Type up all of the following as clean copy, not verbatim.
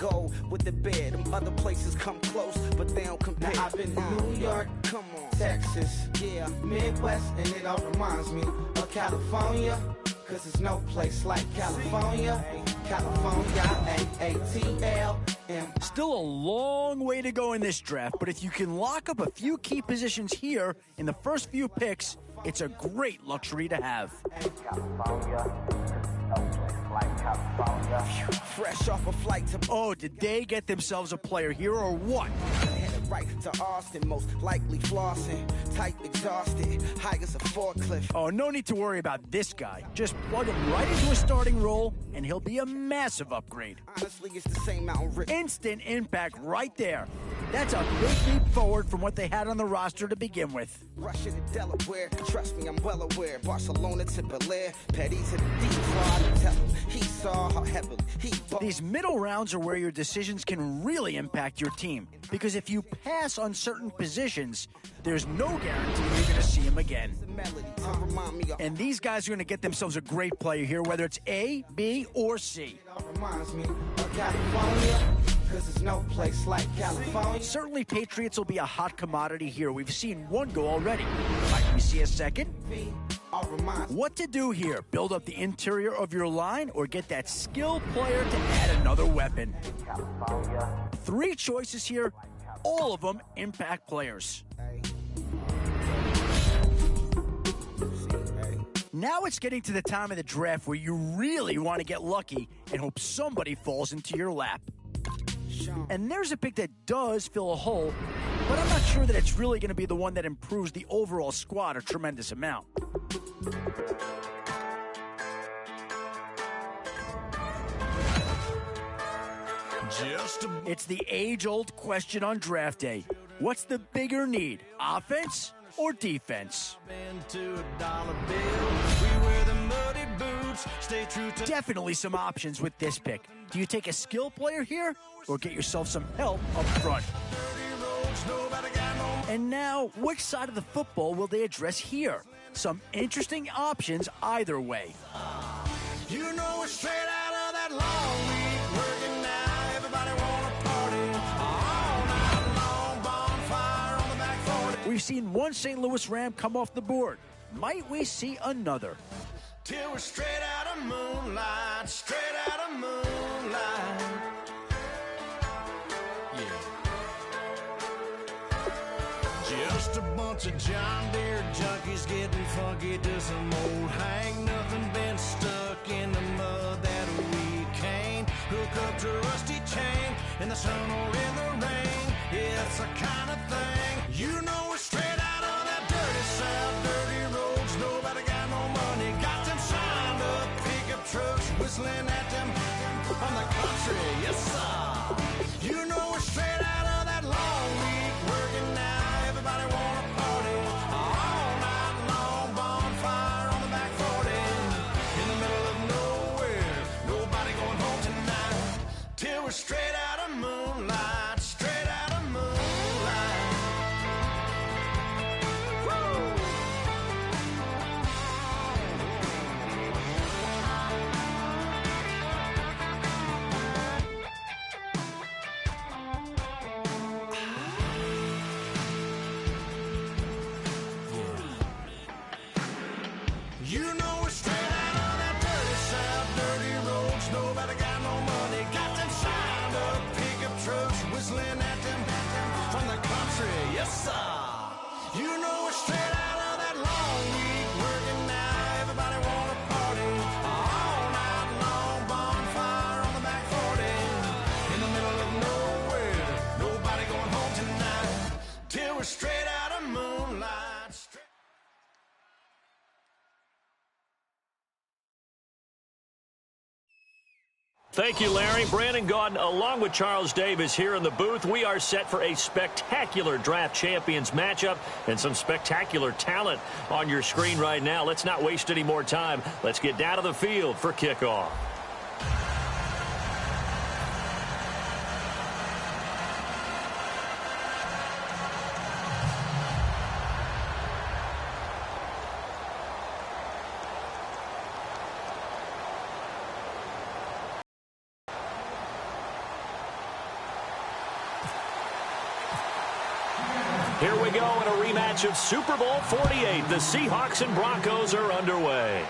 go with the bed. Them other places come close, but they don't compare. Now I've been to New York, come on, Texas, yeah, Midwest, and it all reminds me of California, cause there's no place like California. California, A-A-T-L-M. Still a long way to go in this draft, but if you can lock up a few key positions here in the first few picks, it's a great luxury to have. California, no place like California. fresh off a flight to... Oh, did they get themselves a player here or what? Headed right to Austin, most likely flossing. Type exhausted, high as a forklift. Oh, no need to worry about this guy. Just plug him right into a starting role, and he'll be a massive upgrade. Honestly, it's the same mountain rip. Instant impact right there. That's a big leap forward from what they had on the roster to begin with. Russia to Delaware, trust me, I'm well aware. Barcelona to Bel-Air, Petty to the deep fraud. Tell him he saw how heavily he bought. These middle rounds are where your decisions can really impact your team. Because if you pass on certain positions, there's no guarantee you're going to see him again. And these guys are going to get themselves a great player here, whether it's A, B, or C. Reminds me of California, cause there's no place like California. Certainly Patriots will be a hot commodity here. We've seen one go already. Might we see a second? What to do here? Build up the interior of your line or get that skilled player to add another weapon? Three choices here, all of them impact players. Now it's getting to the time of the draft where you really want to get lucky and hope somebody falls into your lap. And there's a pick that does fill a hole, but I'm not sure that it's really going to be the one that improves the overall squad a tremendous amount. It's the age-old question on draft day. What's the bigger need, offense or defense? Definitely some options with this pick. Do you take a skill player here or get yourself some help up front? And now, which side of the football will they address here? Some interesting options either way. You know we're straight out of that long week working now. Everybody wanna party all night long. Bonfire on the back 40. We've seen one St. Louis Ram come off the board. Might we see another? Till we're straight out of moonlight, straight out of moonlight. Yeah. Just a bunch of John Deere junkies getting funky to some old hang nothing, been stuck in the mud that we can't hook up to a rusty chain in the sun or in the rain. It's the kind of thing, you know we're straight out of that dirty south, dirty roads, nobody got no money, got them signed up, pickup trucks whistling at them on the country, yes sir. You know we're straight out of that long week working now, everybody wanna party all night long, bonfire on the back 40 in the middle of nowhere, nobody going home tonight till we're straight out of moonlight, straight out of moonlight. Woo! You know we're straight out of that dirty south, dirty roads, nobody got no money, got them signed up, pickup trucks whistling at them from the country, yes sir. You know we're straight out of that long week working now, everybody wanna party all night long, bonfire on the back 40 in the middle of nowhere, nobody going home tonight till we're straight out of moonlight. Thank you, Larry. Brandon Gaudin, along with Charles Davis here in the booth. We are set for a spectacular draft champions matchup and some spectacular talent on your screen right now. Let's not waste any more time. Let's get down to the field for kickoff. Here we go in a rematch of Super Bowl 48. The Seahawks and Broncos are underway.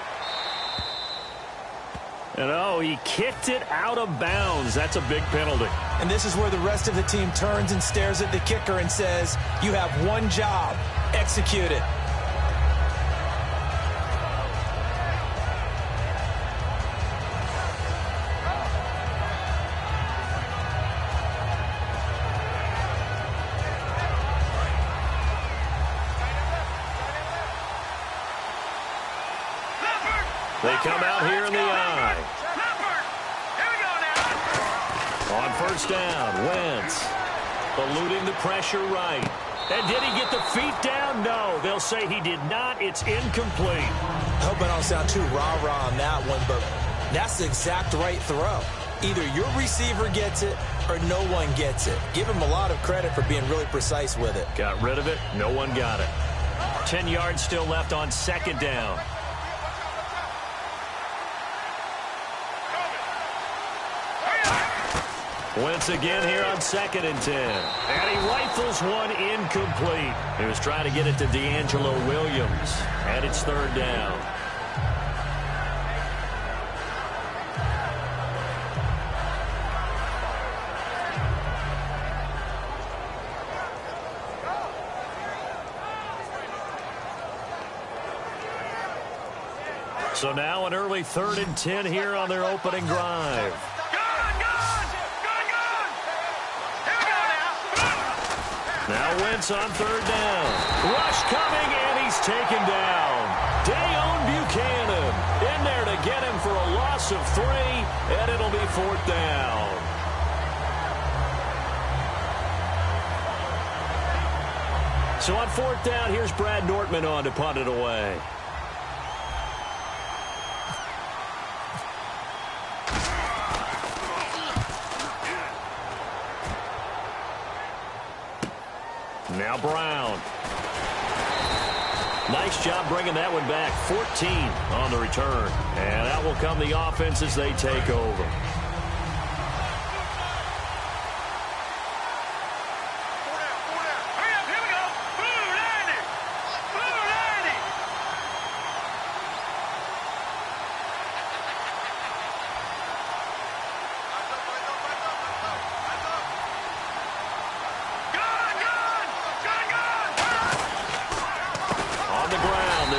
And oh, he kicked it out of bounds. That's a big penalty. And this is where the rest of the team turns and stares at the kicker and says, you have one job, execute it. They come out here in the eye. On first down, Wentz eluding the pressure right. And did he get the feet down? No, they'll say he did not. It's incomplete. I hope I don't sound too rah-rah on that one, but that's the exact right throw. Either your receiver gets it or no one gets it. Give him a lot of credit for being really precise with it. Got rid of it. No one got it. 10 yards still left on second down. Wentz again here on 2nd and 10. And he rifles one incomplete. He was trying to get it to D'Angelo Williams. And it's 3rd down. So now an early 3rd and 10 here on their opening drive. Now Wentz on 3rd down. Rush coming, and he's taken down. Dayon Buchanan in there to get him for a loss of 3, and it'll be 4th down. So on 4th down, here's Brad Nortman on to punt it away. Now Brown. Nice job bringing that one back. 14 on the return. And that will come the offense as they take over.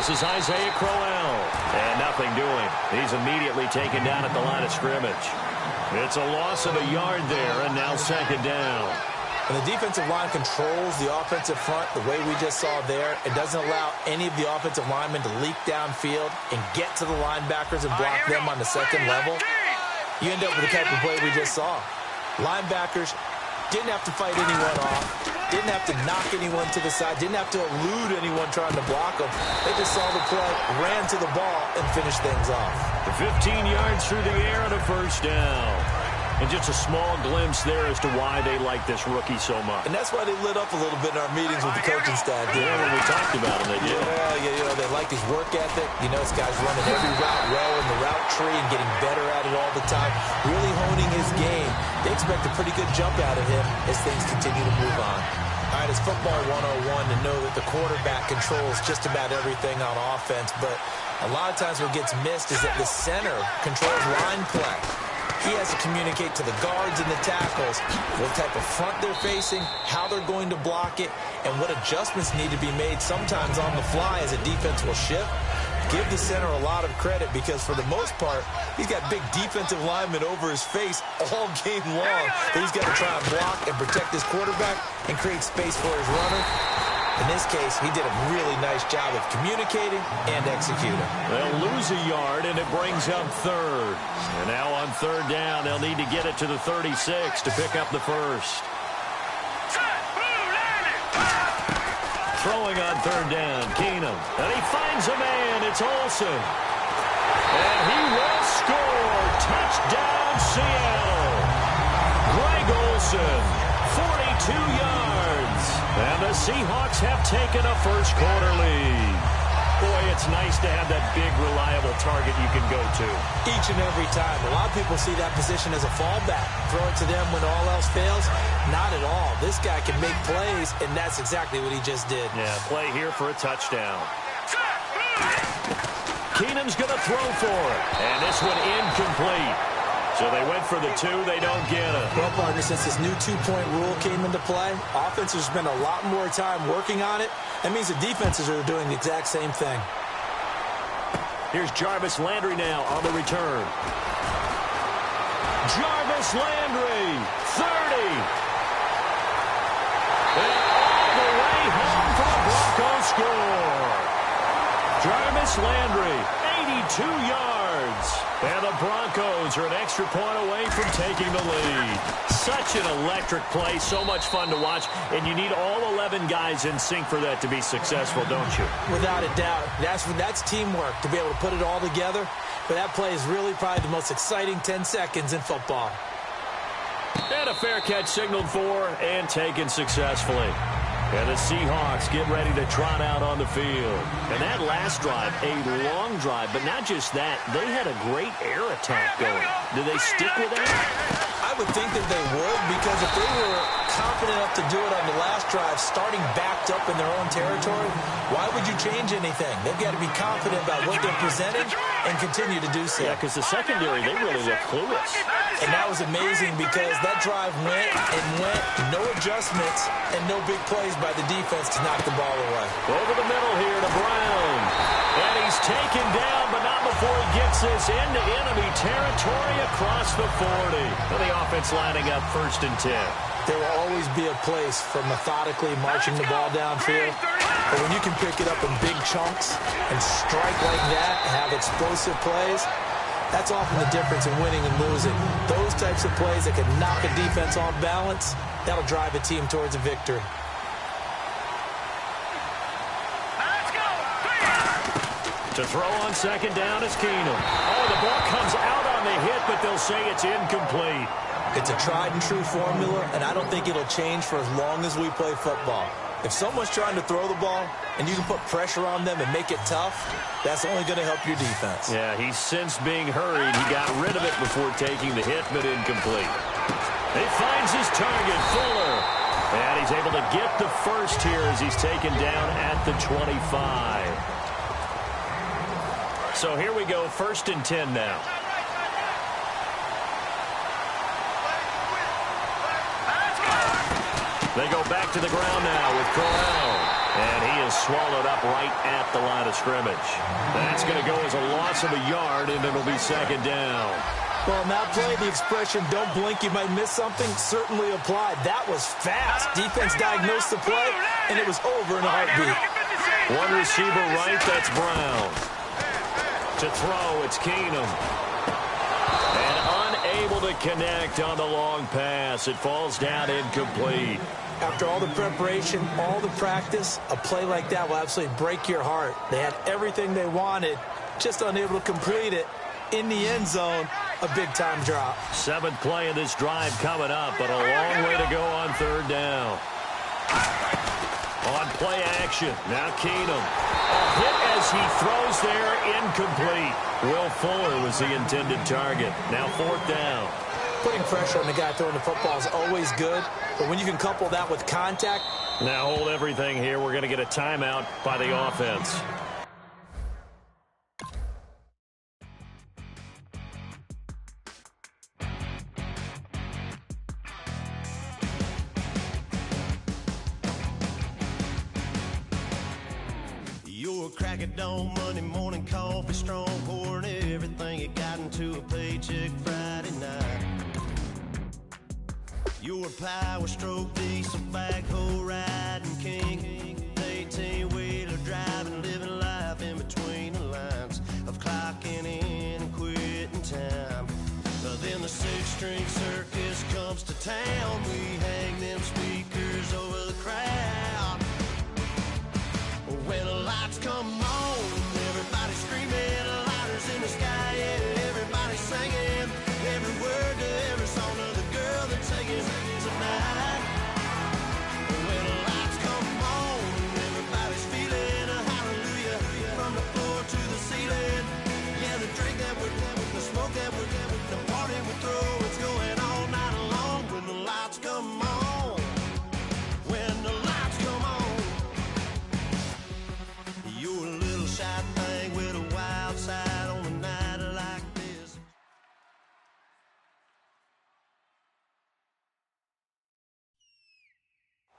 This is Isaiah Crowell. And nothing doing. He's immediately taken down at the line of scrimmage. It's a loss of a yard there, and now 2nd down. And the defensive line controls the offensive front the way we just saw there. It doesn't allow any of the offensive linemen to leak downfield and get to the linebackers and block them on the second level. You end up with the type of play we just saw. Linebackers didn't have to fight anyone off. Didn't have to knock anyone to the side. Didn't have to elude anyone trying to block them. They just saw the play, ran to the ball, and finished things off. 15 yards through the air and a 1st down. And just a small glimpse there as to why they like this rookie so much. And that's why they lit up a little bit in our meetings with the coaching staff. Yeah, when we talked about them, they did. Yeah, you know, they like his work ethic. You know, this guy's running every route well in the route tree and getting better at it all the time. Really honing his game. They expect a pretty good jump out of him as things continue to move on. All right, it's football 101 to know that the quarterback controls just about everything on offense, but a lot of times what gets missed is that the center controls line play. He has to communicate to the guards and the tackles what type of front they're facing, how they're going to block it, and what adjustments need to be made sometimes on the fly as a defense will shift. Give the center a lot of credit because for the most part, he's got big defensive linemen over his face all game long that he's got to try and block and protect his quarterback and create space for his runner. In this case, he did a really nice job of communicating and executing. They'll lose a yard, and it brings up 3rd. And now on 3rd down, they'll need to get it to the 36 to pick up the 1st. Throwing on 3rd down, Keenum. And he finds a man. It's Olsen. And he will score. Touchdown, Seattle. Greg Olsen, 42 yards. And the Seahawks have taken a first quarter lead. Boy, it's nice to have that big, reliable target you can go to. Each and every time. A lot of people see that position as a fallback. Throw it to them when all else fails. Not at all. This guy can make plays, and that's exactly what he just did. Yeah, play here for a touchdown. Keenum's going to throw for it, and this one incomplete. So they went for the 2, they don't get it. Well, partner, since this new 2-point rule came into play, offenses spend a lot more time working on it. That means the defenses are doing the exact same thing. Here's Jarvis Landry now on the return. Jarvis Landry, 30. And all the way home for a Broncos score. Jarvis Landry, 82 yards. And the Broncos are an extra point away from taking the lead. Such an electric play, so much fun to watch, and you need all 11 guys in sync for that to be successful, don't you? Without a doubt. That's teamwork, to be able to put it all together. But that play is really probably the most exciting 10 seconds in football. And a fair catch signaled for and taken successfully. And the Seahawks get ready to trot out on the field. And that last drive, a long drive, but not just that. They had a great air attack going. Do they stick with that? I would think that they would, because if they were confident enough to do it on the last drive, starting backed up in their own territory, why would you change anything? They've got to be confident about what they're presenting and continue to do so. Yeah, because the secondary, they really look clueless. And that was amazing because that drive went and went, no adjustments, and no big plays by the defense to knock the ball away. Over the middle here to Brown. And he's taken down, but not before he gets this into enemy territory across the 40. And the offense lining up 1st and 10. There will always be a place for methodically marching the ball downfield. But when you can pick it up in big chunks and strike like that, have explosive plays, that's often the difference in winning and losing. Those types of plays that can knock a defense off balance, that'll drive a team towards a victory. To throw on 2nd down is Keenum. Oh, the ball comes out on the hit, but they'll say it's incomplete. It's a tried-and-true formula, and I don't think it'll change for as long as we play football. If someone's trying to throw the ball and you can put pressure on them and make it tough, that's only going to help your defense. Yeah, he's since being hurried. He got rid of it before taking the hit, but incomplete. He finds his target, Fuller. And he's able to get the first here as he's taken down at the 25. So here we go, 1st and 10 now. They go back to the ground now with Corral. And he is swallowed up right at the line of scrimmage. That's going to go as a loss of a yard, and it'll be 2nd down. Well, in that play, the expression, don't blink, you might miss something, certainly applied. That was fast. Defense diagnosed the play, and it was over in a heartbeat. One receiver right, that's Brown. To throw, it's Keenum. And unable to connect on the long pass. It falls down incomplete. After all the preparation, all the practice, a play like that will absolutely break your heart. They had everything they wanted, just unable to complete it. In the end zone, a big-time drop. 7th play of this drive coming up, but a long way to go on 3rd down. On play action, now Keenum. A hit as he throws there, incomplete. Will Fuller was the intended target. Now 4th down. Putting pressure on the guy throwing the football is always good, but when you can couple that with contact. Now hold everything here. We're going to get a timeout by the offense. Your crack at dawn, Monday morning coffee, strong pouring everything you got into a paycheck Friday night. Your power stroke, diesel backhoe riding king, 18-wheeler driving, living life in between the lines of clocking in and quitting time. Then the 6-string circus comes to town. We hang them speakers over the crowd. When the lights come on, everybody screaming, lighters in the sky, yeah, everybody singing every word to every song of the girl that's singing tonight. When the lights come on, everybody's feeling a hallelujah from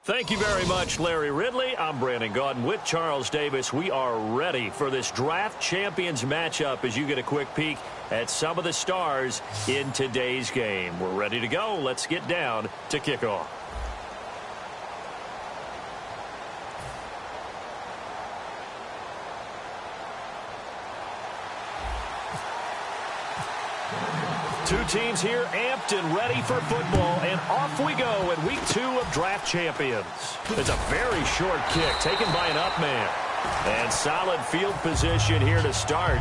Thank you very much, Larry Ridley. I'm Brandon Gaudin with Charles Davis. We are ready for this draft champions matchup as you get a quick peek at some of the stars in today's game. We're ready to go. Let's get down to kickoff. Two teams here amped and ready for football, and off we go in week 2 of draft champions. It's a very short kick taken by an up man. And solid field position here to start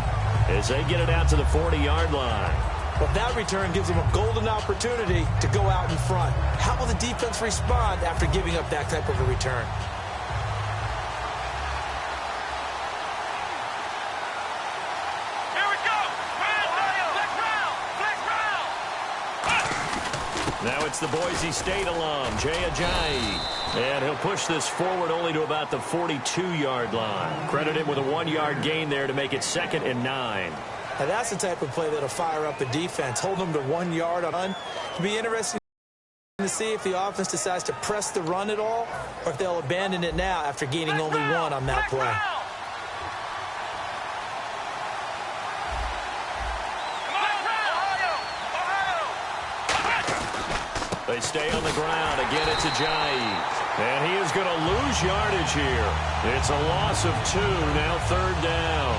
as they get it out to the 40-yard line. Well, that return gives them a golden opportunity to go out in front. How will the defense respond after giving up that type of a return? Now it's the Boise State alum, Jay Ajayi. And he'll push this forward only to about the 42-yard line. Credit him with a 1-yard gain there to make it 2nd and 9. Now that's the type of play that'll fire up a defense. Hold them to 1 yard on. It'll be interesting to see if the offense decides to press the run at all or if they'll abandon it now after gaining only 1 on that play. They stay on the ground. Again, it's Ajayi. And he is going to lose yardage here. It's a loss of 2, now 3rd down.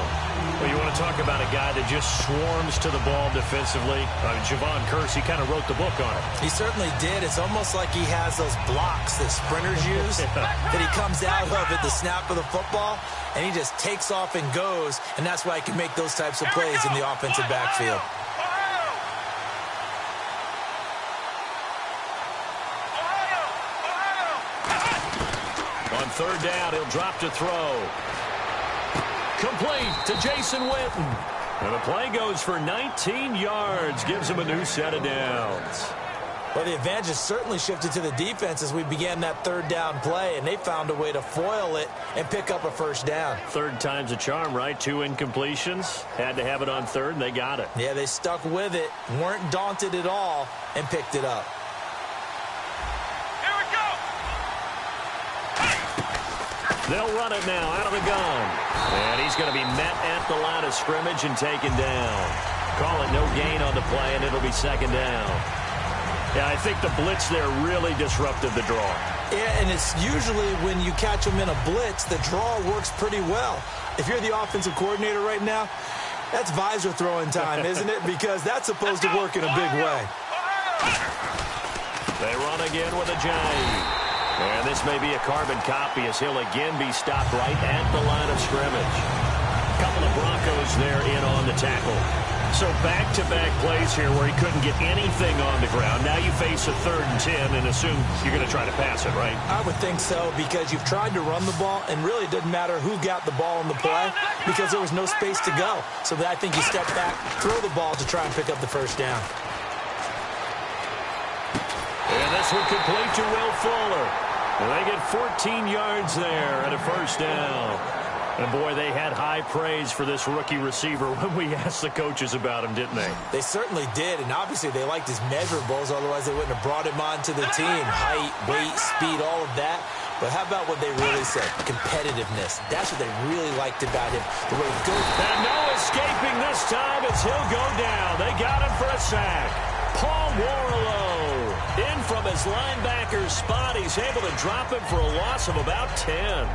Well, you want to talk about a guy that just swarms to the ball defensively. Javon Kearse, he kind of wrote the book on it. He certainly did. It's almost like he has those blocks that sprinters use that he comes out of at the snap of the football, and he just takes off and goes, and that's why he can make those types of plays in the offensive backfield. On 3rd down, he'll drop to throw. Complete to Jason Witten. And the play goes for 19 yards. Gives him a new set of downs. Well, the advantage has certainly shifted to the defense as we began that 3rd down play, and they found a way to foil it and pick up a 1st down. 3rd time's a charm, right? 2 incompletions. Had to have it on 3rd, and they got it. Yeah, they stuck with it, weren't daunted at all, and picked it up. They'll run it now out of the gun. And he's going to be met at the line of scrimmage and taken down. Call it no gain on the play, and it'll be 2nd down. Yeah, I think the blitz there really disrupted the draw. Yeah, and it's usually when you catch them in a blitz, the draw works pretty well. If you're the offensive coordinator right now, that's visor throwing time, isn't it? Because that's supposed to work in a big way. They run again with Ajayi. And this may be a carbon copy as he'll again be stopped right at the line of scrimmage. A couple of Broncos there in on the tackle. So back-to-back plays here where he couldn't get anything on the ground. Now you face a 3rd and 10 and assume you're going to try to pass it, right? I would think so because you've tried to run the ball, and really it didn't matter who got the ball in the play because there was no space to go. So I think you step back, throw the ball to try and pick up the 1st down. And this one complete to Will Fuller. And they get 14 yards there and a 1st down. And, boy, they had high praise for this rookie receiver when we asked the coaches about him, didn't they? They certainly did, and obviously they liked his measurables. Otherwise, they wouldn't have brought him onto the team. Height, weight, speed, all of that. But how about what they really said? Competitiveness. That's what they really liked about him. The way he goes. And no escaping this time as he'll go down. They got him for a sack. Paul Warlow in from his linebacker spot. He's able to drop him for a loss of about 10.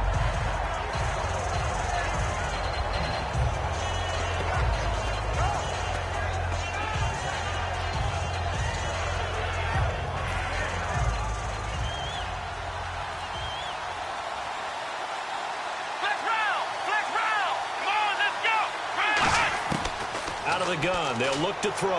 Out of the gun, they'll look to throw.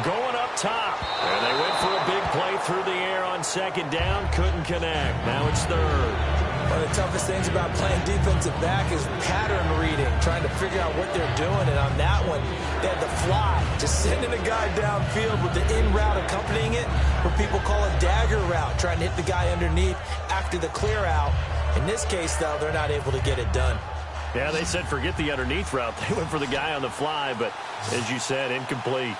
Going up top. And they went for a big play through the air on 2nd down. Couldn't connect. Now it's 3rd. One of the toughest things about playing defensive back is pattern reading, trying to figure out what they're doing. And on that one, they had the fly, just sending a guy downfield with the in route accompanying it, what people call a dagger route, trying to hit the guy underneath after the clear out. In this case, though, they're not able to get it done. Yeah, they said forget the underneath route. They went for the guy on the fly, but as you said, incomplete.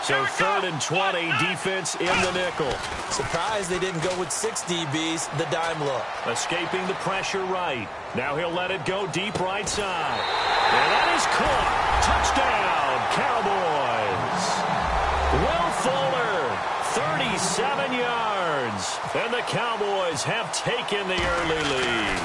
So 3rd and 20, defense in the nickel. Surprised they didn't go with 6 DBs, the dime look. Escaping the pressure right. Now he'll let it go deep right side. And that is caught. Touchdown, Cowboys. Will Fuller, 37 yards. And the Cowboys have taken the early lead.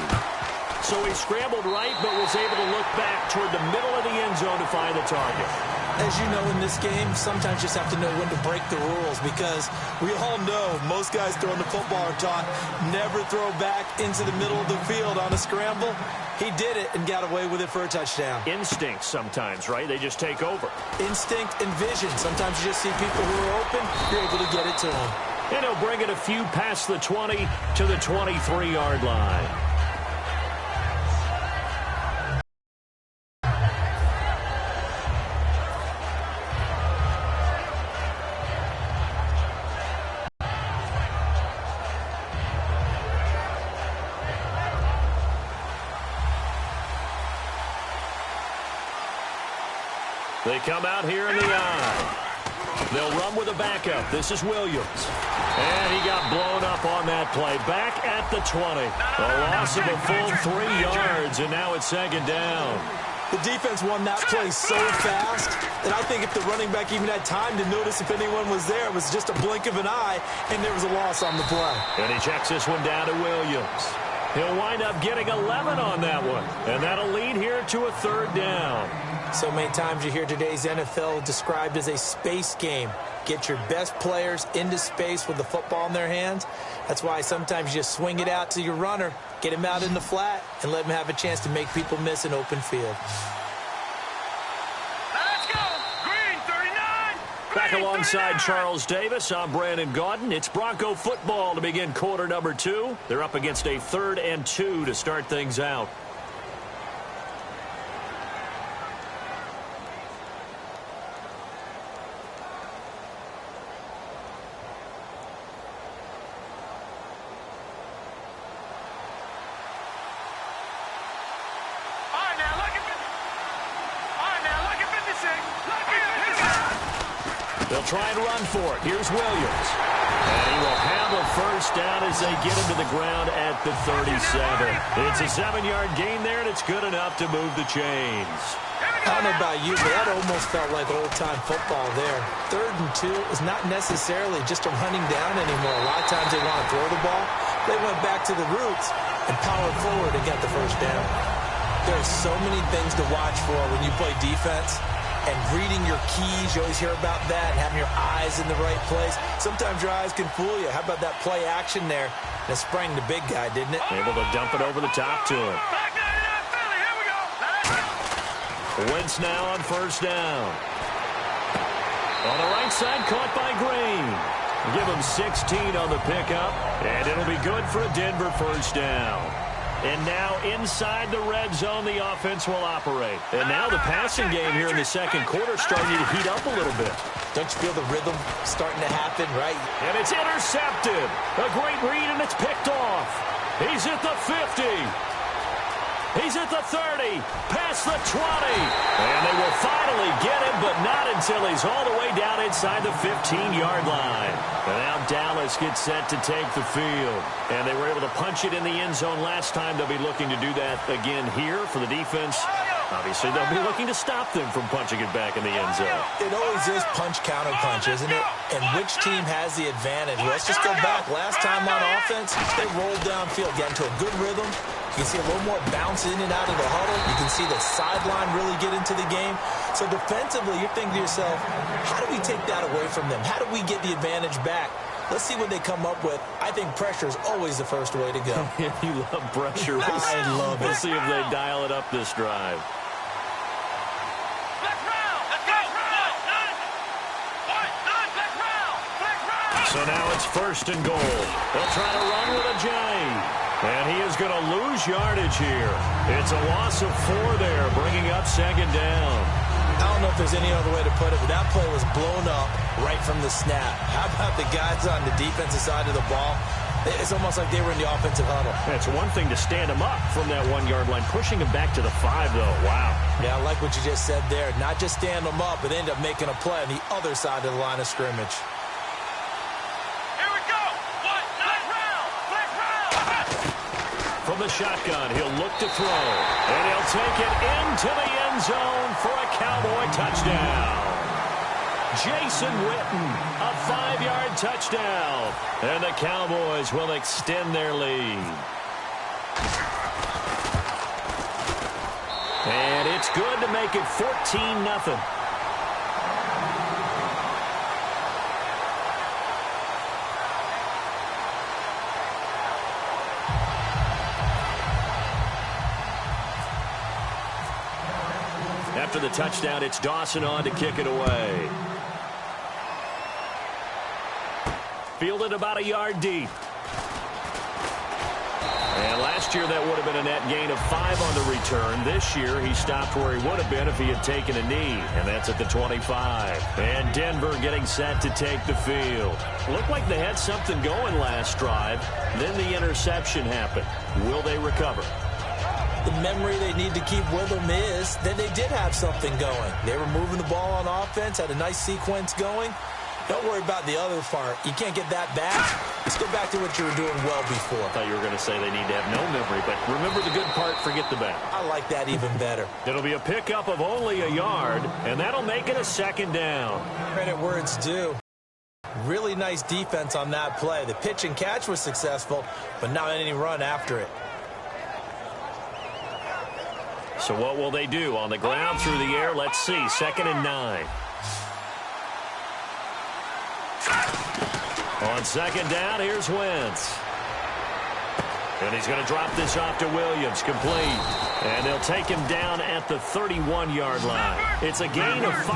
So he scrambled right, but was able to look back toward the middle of the end zone to find the target. As you know, in this game, sometimes you just have to know when to break the rules, because we all know most guys throwing the football are taught never throw back into the middle of the field on a scramble. He did it and got away with it for a touchdown. Instinct sometimes, right? They just take over. Instinct and vision. Sometimes you just see people who are open, you're able to get it to them. And he'll bring it a few past the 20 to the 23-yard line. They come out here in the eye. They'll run with a backup. This is Williams. And he got blown up on that play. Back at the 20. A loss of a full 3 yards, and now it's 2nd down. The defense won that play so fast that I think if the running back even had time to notice if anyone was there, it was just a blink of an eye, and there was a loss on the play. And he checks this one down to Williams. He'll wind up getting 11 on that one, and that'll lead here to a 3rd down. So many times you hear today's NFL described as a space game. Get your best players into space with the football in their hands. That's why sometimes you just swing it out to your runner, get him out in the flat, and let him have a chance to make people miss an open field. Let's go! Green 39! Back alongside Charles Davis, I'm Brandon Gaudin. It's Bronco football to begin quarter number 2. They're up against a 3rd and 2 to start things out. They'll try and run for it. Here's Williams. And he will have a 1st down as they get him to the ground at the 37. It's a 7-yard gain there, and it's good enough to move the chains. I don't know about you, but that almost felt like old-time football there. 3rd and 2 is not necessarily just a running down anymore. A lot of times they want to throw the ball. They went back to the roots and powered forward and got the 1st down. There are so many things to watch for when you play defense. And reading your keys, you always hear about that, and having your eyes in the right place. Sometimes your eyes can fool you. How about that play action there? And it sprang the big guy, didn't it? Able to dump it over the top to him. Wentz now on 1st down. On the right side, caught by Green. Give him 16 on the pickup, and it'll be good for a Denver 1st down. And now inside the red zone, the offense will operate. And now the passing game here in the 2nd quarter starting to heat up a little bit. Don't you feel the rhythm starting to happen, right? And it's intercepted. A great read, and it's picked off. He's at the 50. He's at the 30, past the 20. And they will finally get him, but not until he's all the way down inside the 15-yard line. And now Dallas gets set to take the field. And they were able to punch it in the end zone last time. They'll be looking to do that again here for the defense. Obviously, they'll be looking to stop them from punching it back in the end zone. It always is punch-counter-punch, isn't it? And which team has the advantage? Let's just go back. Last time on offense, they rolled downfield, got into a good rhythm. You can see a little more bounce in and out of the huddle. You can see the sideline really get into the game. So defensively, you're thinking to yourself, how do we take that away from them? How do we get the advantage back? Let's see what they come up with. I think pressure is always the first way to go. You love pressure. I love it. We'll see if they dial it up this drive. So now it's 1st and goal. They'll try to run with a J. And he is going to lose yardage here. It's a loss of 4 there, bringing up 2nd down. I don't know if there's any other way to put it, but that play was blown up right from the snap. How about the guys on the defensive side of the ball? It's almost like they were in the offensive huddle. It's one thing to stand him up from that 1-yard line. Pushing him back to the 5, though. Wow. Yeah, I like what you just said there. Not just stand him up, but end up making a play on the other side of the line of scrimmage. From the shotgun, he'll look to throw, and he'll take it into the end zone for a Cowboy touchdown. Jason Witten, a 5-yard touchdown, and the Cowboys will extend their lead. And it's good to make it 14-0. After the touchdown, it's Dawson on to kick it away. Fielded about a yard deep. And last year, that would have been a net gain of 5 on the return. This year, he stopped where he would have been if he had taken a knee, and that's at the 25. And Denver getting set to take the field. Looked like they had something going last drive. Then the interception happened. Will they recover? The memory they need to keep with them is that they did have something going. They were moving the ball on offense, had a nice sequence going. Don't worry about the other part. You can't get that back. Let's go back to what you were doing well before. I thought you were going to say they need to have no memory, but remember the good part, forget the bad. I like that even better. It'll be a pickup of only a yard, and that'll make it a 2nd down. Credit where it's due. Really nice defense on that play. The pitch and catch was successful, but not any run after it. So what will they do? On the ground, through the air, let's see. 2nd and 9. On 2nd down, here's Wentz. And he's going to drop this off to Williams, complete. And they'll take him down at the 31-yard line. It's a gain of 5,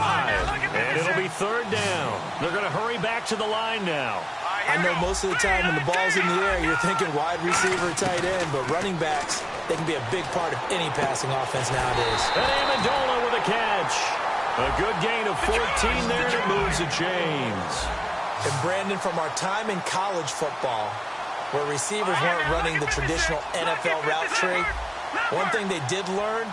and it'll be 3rd down. They're going to hurry back to the line now. I know most of the time when the ball's in the air, you're thinking wide receiver, tight end, but running backs, they can be a big part of any passing offense nowadays. And Amendola with a catch. A good gain of 14 there, and it moves the chains. And Brandon, from our time in college football, where receivers weren't running the traditional NFL route tree, one thing they did learn,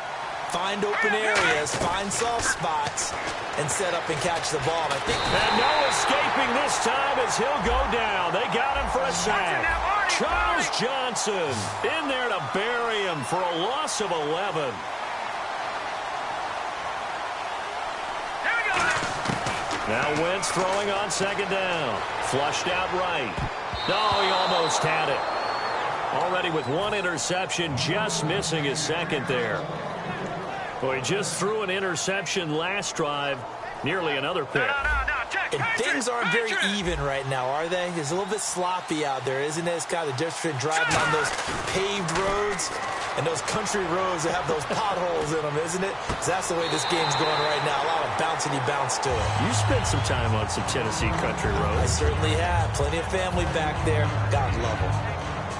find open areas, find soft spots, and set up and catch the ball. And no escaping this time as he'll go down. They got him for a sack. Charles Johnson in there to bury him for a loss of 11. Now Wentz throwing on 2nd down. Flushed out right. No, he almost had it. Already with 1 interception, just missing his 2nd there. Boy, he just threw an interception last drive. Nearly another pick. And things aren't very even right now, are they? It's a little bit sloppy out there, isn't it? It's kind of just driving on those paved roads and those country roads that have those potholes in them, isn't it? So that's the way this game's going right now. A lot of bouncy bounce to it. You spent some time on some Tennessee country roads. I certainly have. Plenty of family back there. God love them.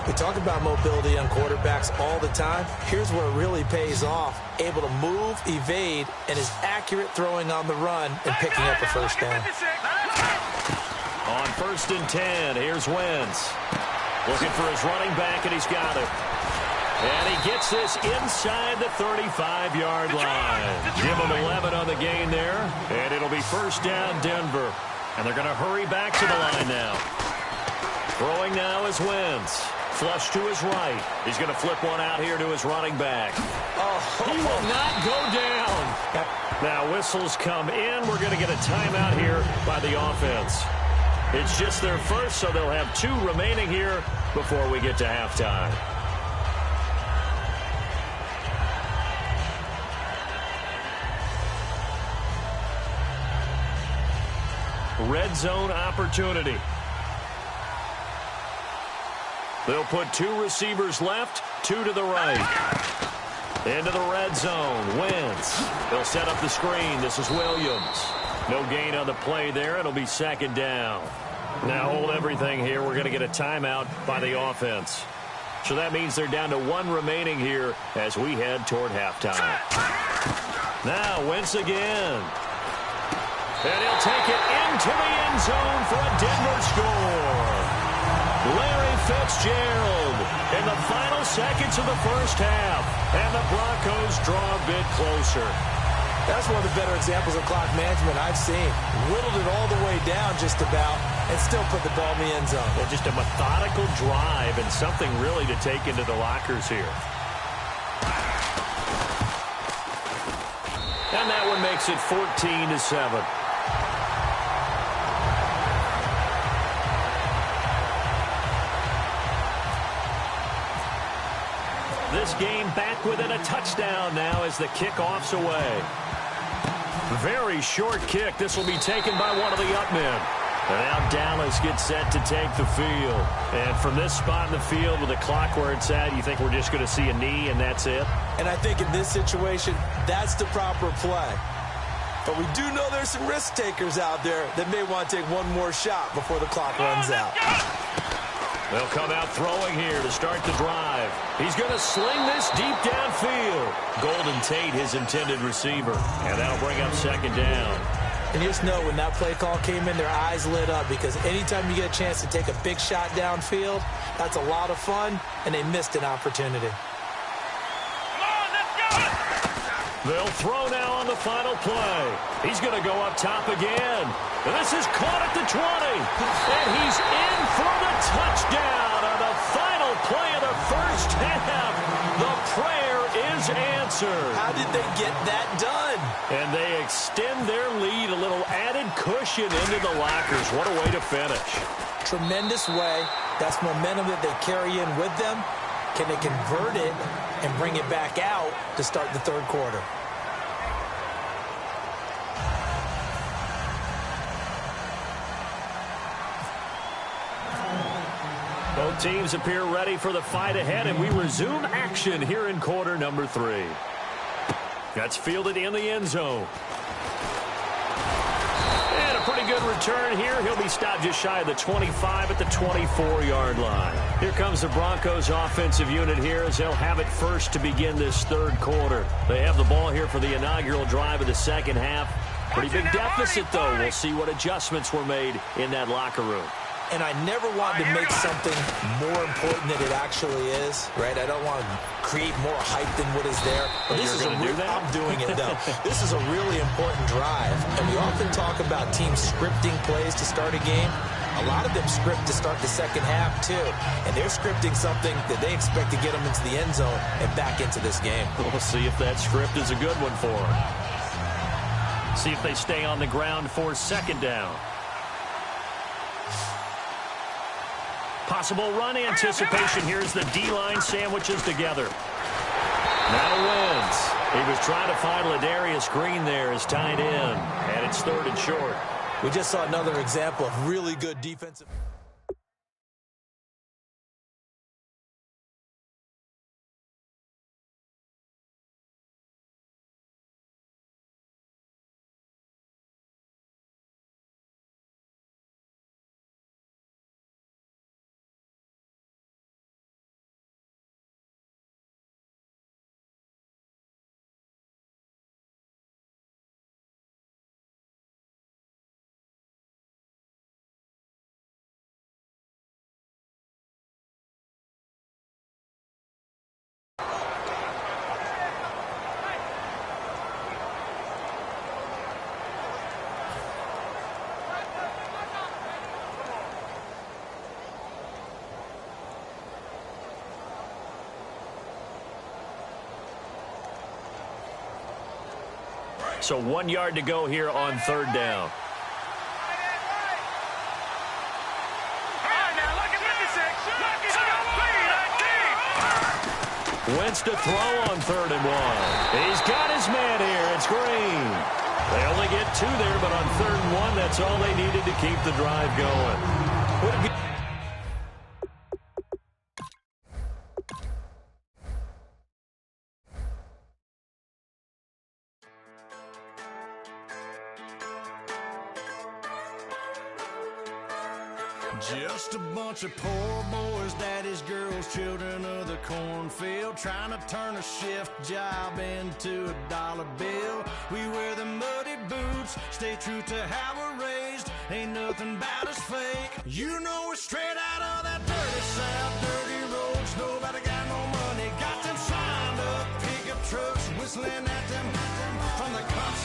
We talk about mobility on quarterbacks all the time. Here's where it really pays off. Able to move, evade, and is accurate throwing on the run and picking up a 1st down. On 1st and 10, here's Wentz. Looking for his running back, and he's got it. And he gets this inside the 35-yard line. Give him 11 on the gain there, and it'll be 1st down Denver. And they're going to hurry back to the line now. Throwing now is Wentz. Flush to his right. He's going to flip one out here to his running back. He will not go down. Now whistles come in. We're going to get a timeout here by the offense. It's just their first, so they'll have 2 remaining here before we get to halftime. Red zone opportunity. They'll put 2 receivers left, 2 to the right. Into the red zone. Wentz. They'll set up the screen. This is Williams. No gain on the play there. It'll be 2nd down. Now hold everything here. We're going to get a timeout by the offense. So that means they're down to 1 remaining here as we head toward halftime. Now Wentz again. And he'll take it into the end zone for a Denver score. Larry Fitzgerald in the final seconds of the first half. And the Broncos draw a bit closer. That's one of the better examples of clock management I've seen. Whittled it all the way down just about and still put the ball in the end zone. Well, just a methodical drive and something really to take into the lockers here. And that one makes it 14-7. This game back within a touchdown now as the kickoff's away. Very short kick. This will be taken by one of the up men. And now Dallas gets set to take the field. And from this spot in the field with the clock where it's at, you think we're just going to see a knee and that's it? And I think in this situation, that's the proper play. But we do know there's some risk takers out there that may want to take one more shot before the clock runs out. They'll come out throwing here to start the drive. He's going to sling this deep downfield. Golden Tate, his intended receiver. And that'll bring up second down. And just know when that play call came in, their eyes lit up because anytime you get a chance to take a big shot downfield, that's a lot of fun, and they missed an opportunity. They'll throw now on the final play. He's going to go up top again. And this is caught at the 20. And he's in for the touchdown on the final play of the first half. The prayer is answered. How did they get that done? And they extend their lead, a little added cushion into the lockers. What a way to finish. Tremendous way. That's momentum that they carry in with them. Can they convert it and bring it back out to start the third quarter? Both teams appear ready for the fight ahead, and we resume action here in quarter number 3. That's fielded in the end zone. And a pretty good return here. He'll be stopped just shy of the 25 at the 24-yard line. Here comes the Broncos offensive unit here as they'll have it first to begin this third quarter. They have the ball here for the inaugural drive of the second half. Pretty big deficit, though. We'll see what adjustments were made in that locker room. And I never want to make something more important than it actually is, right? I don't want to create more hype than what is there. But this is I'm doing it, though. This is a really important drive. And we often talk about teams scripting plays to start a game. A lot of them script to start the second half, too. And they're scripting something that they expect to get them into the end zone and back into this game. We'll see if that script is a good one for them. See if they stay on the ground for second down. Possible run anticipation. Here's the D-line sandwiches together. Now Wentz. He was trying to find Ladarius Green there as tight end. And it's third and short. We just saw another example of really good defensive. So 1 yard to go here on third down. Wentz to throw on 3rd and 1. He's got his man here. It's Green. They only get 2 there, but on 3rd and 1, that's all they needed to keep the drive going. Would it be just a bunch of poor boys, daddies, girls, children of the cornfield, trying to turn a shift job into a dollar bill. We wear the muddy boots, stay true to how we're raised. Ain't nothing about us fake. You know we're straight out of that dirty South.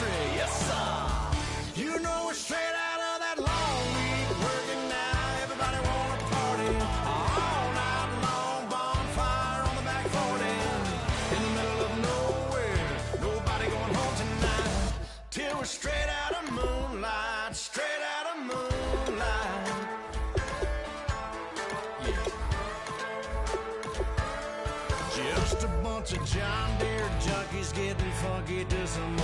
country, yes sir. You know we're straight out of that long week working now. Everybody wanna party all night long. Bonfire on the back 40 in the middle of nowhere. Nobody going home tonight till we're straight out of moonlight. Straight out of moonlight. Yeah. Just a bunch of John Deere junkies getting funky to some